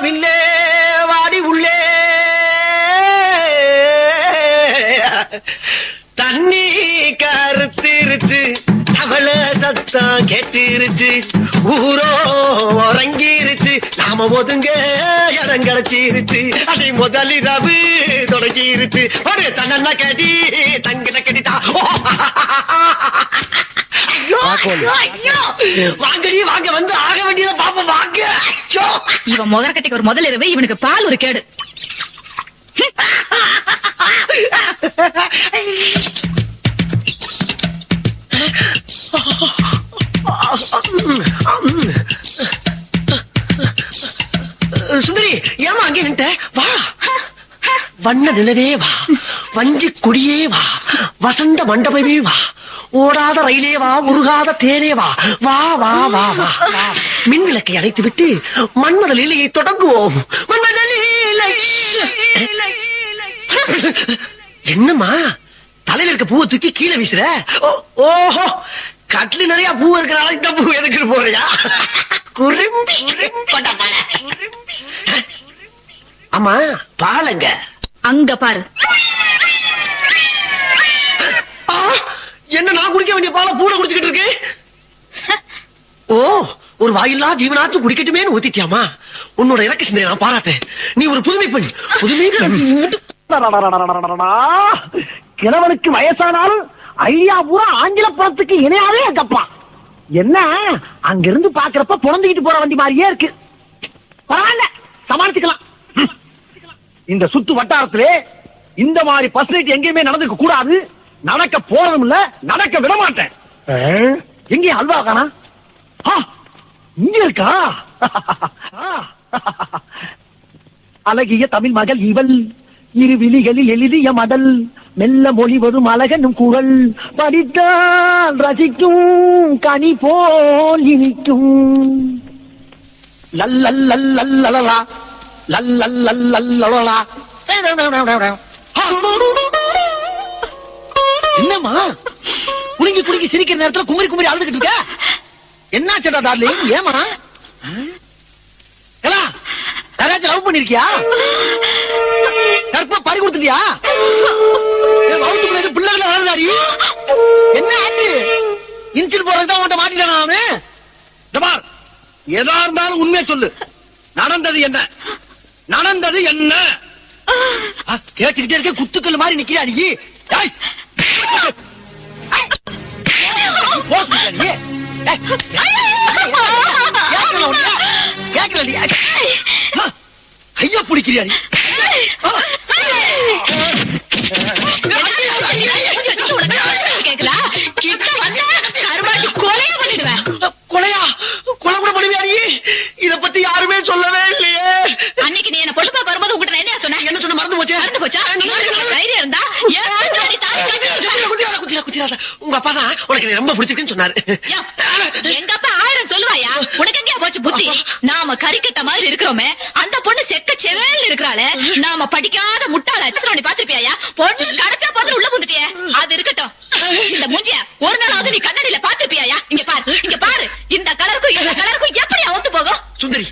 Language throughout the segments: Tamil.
வானவில்லே வாடி உள்ளே தண்ணி கருத்திருச்சு அவள சத்தம் கேட்டிருச்சு ஊரோ உறங்கிருச்சு நாம ஒதுங்க இடம் கிடைச்சிருச்சு அதை முதலிரவு தொடங்கிருச்சு ஒரு தன்ன கடி தங்கிட்ட கடிதா வாங்கடி வாங்க வந்து ஆக வேண்டியதை பாப்ப வாங்க. இவன் முதற்கட்டைக்கு ஒரு முதல் இரவு இவனுக்கு பால் ஒரு கேடு. சுந்தரி ஏமா அங்கே நின்ட்ட வா. வண்ண நிலவே வா, வஞ்சி கொடியே வா, வசந்த மண்டபமே வா, ஓடாத ரயிலே வா, உருகாத தேனே வா, வா வா வா வா. மின் விளக்கை அணைத்து விட்டு மன்மத லீலையை தொடங்குவோம். மன்மத லீலை. என்னம்மா தலையில இருக்க பூவை தூக்கி கீழே வீசுற? ஓஹோ, கட்லி நிறைய பூ இருக்கிறனால இந்த பூ எதுக்கு போறியா? குறும்பி. ஆமா பாலங்க அங்க பாரு. என்ன நான் குடிக்க வேண்டிய பாலை பூனை குடிச்சுக்கிட்டு இருக்கு? ஓ, ஒரு வாயில்லா ஜீவனாச்சும் குடிக்கட்டுமே ஊத்திட்டியாமா. உன்னோட இறக்க சிந்தனை நான் பாராட்டேன். நீ ஒரு புதுமை பெண். புதுமை கிழவனுக்கு வயசானாலும் ஐடியா பூரா ஆங்கில படத்துக்கு இணையாவே கப்பா. என்ன அங்கிருந்து பாக்குறப்ப புலந்துகிட்டு போற வண்டி மாதிரியே இருக்கு. பரவாயில்ல, சமாளிச்சுக்கலாம். இந்த சுத்து வட்டாரத்திலே இந்த மாதிரி பர்சனேட் எங்கேயுமே நடந்துக்க கூடாது. நடக்க போறதும் இல்ல, நடக்க விட மாட்டேன். எங்கே அல்வா காணா? இங்க இருக்கா? அழகிய தமிழ் மகள் இவள், இரு விழிகளில் எழுதிய மடல், மெல்ல மொழி வரும் அழகனும் குரல், படித்தால் ரசிக்கும் கனி போல் இனிக்கும். லல்லல்லல்லல்லலா லல்லல்லல்லல்லலா. என்னம்மா குலுங்கி குலுங்கி சிரிக்கிற நேரத்துல குமரி குமரி அழுதுகிட்டு இருக்க? என்னாச்சடா டார்லிங்? ஏமா யாராச்சும் லவ் பண்ணிருக்கியா? கற்ப பறி கொடுத்துட்டியா? வவுத்துக்குள்ள பிள்ளைகளை வாழ்ந்தாடி. என்ன ஆச்சு? இன்சில் போறதுதான் உன்ட்ட மாட்டிட்டானா அவனு? எதா இருந்தாலும் உண்மையை சொல்லு. நடந்தது என்ன? நடந்தது என்ன? கேட்டுக்கிட்டே இருக்க குத்துக்கள் மாதிரி நிக்கிறாடி. ஐயா பிடிக்கிறாடி. கொலையா? கொலை கூட பண்ணுவியாடி? இத பத்தி யாருமே சொல்லவே இல்லையே. அன்னைக்கு நீ என்ன பொண்ணு பார்க்க வரும்போது உங்ககிட்ட நான் என்ன சொன்னேன்? என்ன சொன்ன? மறந்து போச்சு. மறந்து போச்சா? தைரியம் இருந்தா உங்க அப்பா தான் உனக்கு ரொம்ப பிடிச்சிருக்குன்னு சொன்னாரு. எங்க அப்பா 1000 சொல்லுவாயா? உனக்கு எங்கயா போச்சு புத்தி? நாம கறிக்கட்ட மாதிரி இருக்கிறோமே, அந்த பொண்ணு செக்க செவேல் இருக்கிறாளே, நாம படிக்காத முட்டாள அச்சுறோனி பாத்துப்பியா? பொண்ணு கடைச்சா பார்த்து உள்ள புந்துட்டியே. அது இருக்கட்டும், இந்த மூஞ்சிய ஒரு நாளாவது நீ கண்ணாடியில பாத்துப்பியா? இங்க பாரு, இங்க பாரு. இந்த கலருக்கும் இந்த கலருக்கும் எப்படி ஒத்து போகும்? சுந்தரி,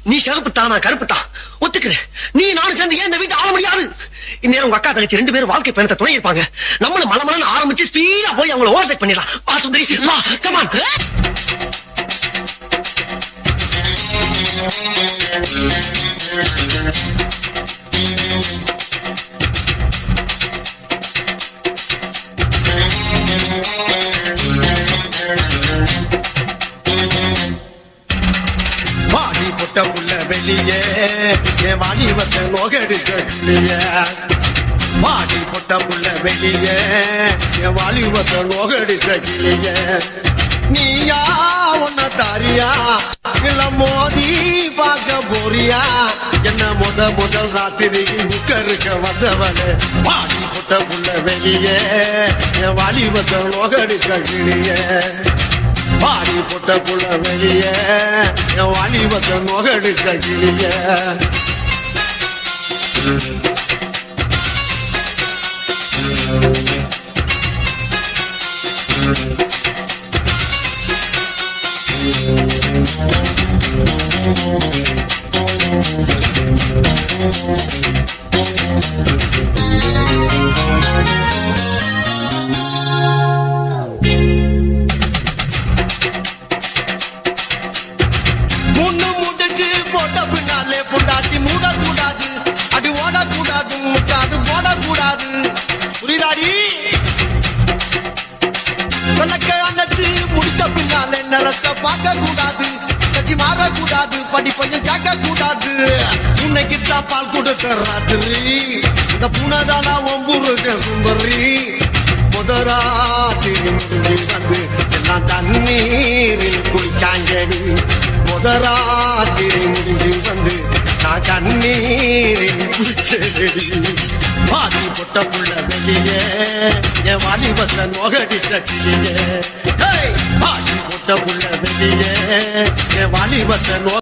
நீ சிறப்பு தானா கருப்பு தான் ஒத்துக்கிறேன். நீ நானும் சேர்ந்து ஏன் இந்த வீட்டை ஆள முடியாது? இந்நேரம் உங்க அக்கா தங்கச்சி 2 பேரும் வாழ்க்கை பயணத்தை துணை இருப்பாங்க. நம்மளும் மலமலன்னு ஆரம்பிச்சு ஸ்பீடா போய் அவங்களை ஓவர்டேக் பண்ணிடலாம். வா சுந்தரி, வா, கம் ஆன். வாடி பொட்ட புள்ள வெளியே என் வாலிபத்த நோகடிச்ச கிளியே. வாடி பொட்ட புள்ள வெளியே என் வாலிபத்த நோகடிச்ச கிளியே. நீயா உன்ன தாரியா இல்ல மோதி பார்க்க போறியா? என்ன முதல் ராத்திரி முக்கருக்க வந்தவனே. வாடி பொட்ட புள்ள வெளியே என் வாலிபத்த நோகடிச்ச கிளியே. பாடி போட்ட புள்ள வெளியே என் வாலிபத்த நோகடிச்ச கிளியே. முன்னு முடிச்சு போட்ட பின்னாலே பொண்டாட்டி மூடக்கூடாது அடி ஓடக்கூடாது முக்காது போடக்கூடாது புரியுதாடி விளக்க அணைச்சு முடிச்ச பின்னாலே நிறத்தை பார்க்க கூடாது கட்சி மாறக்கூடாது படிப்பையும் கேட்க கூடாது உன்னைக்கு பால் கொடுத்த ராத்திரி இந்த புனதானா ஒம்பூரு சுந்தரி முதராத்திரி முடிஞ்சு வந்து எல்லாம் தண்ணீரில் குளிச்சாங்கடி முதராத்திரி முடிஞ்சு வந்து நான் கண்ணீரில் குளிச்சடி வாடி பொட்ட புள்ள வெளியே என் வாலிபத்தை நோகடிச்ச கிளியே வாடி பொட்ட புள்ள வெளியே என் வாலிபத்தை